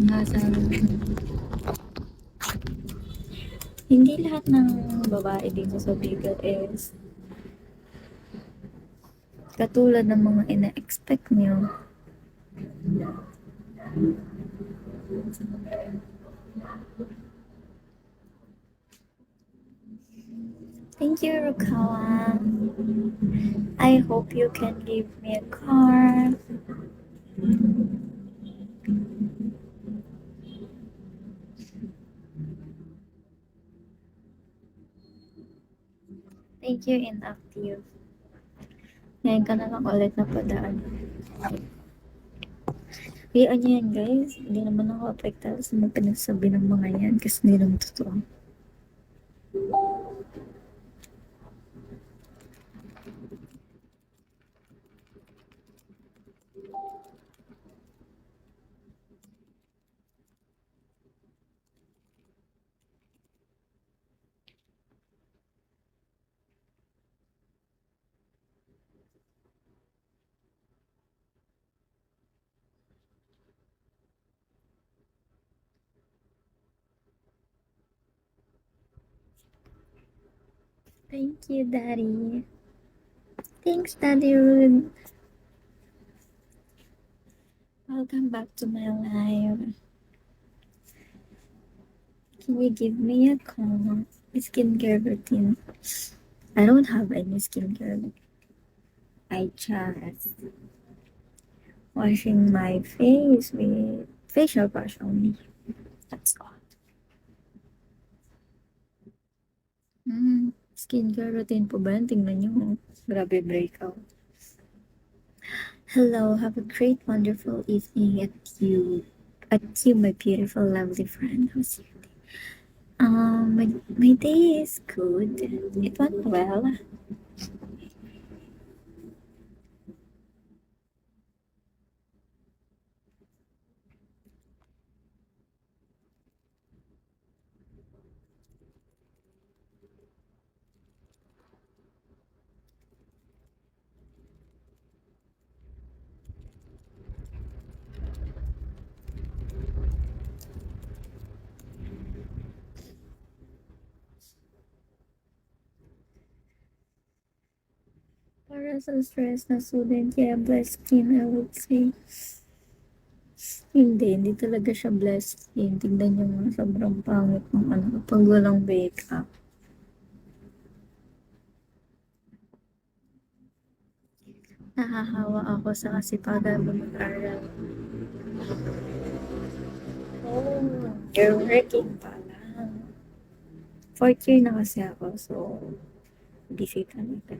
nasa hindi lahat ng babae dito sa Bicol is katulad ng mga ina-expect niyo. Thank you, Rukawa. I hope you can give me a car. Thank you, inactive. Ngayon ka na lang ulit na padaan. Hayaan niyo yan, guys. Hindi naman ako apektado sa mga pinagsabi ng mga yan kasi hindi naman totoo. Thank you, Daddy. Thanks, Daddy Rude. Welcome back to my life. Can you give me a call? Skincare routine. I don't have any skincare. I just washing my face with facial wash only. That's all. Skincare routine po ba? Tingnan nyo. Grabe breakout. Hello, have a great, wonderful evening at you, my beautiful, lovely friend. How's your day? My day is good. It went well. Para sa stress na student, kaya blessed skin, I would say. Hindi talaga siya blessed skin. Tignan nyo nga, sobrang pangit ng ano, pag walang makeup. Nahahawa ako sa kasipagan mo mag-aral. Oh, you're working pala. Fourth year na kasi ako, so busy talaga.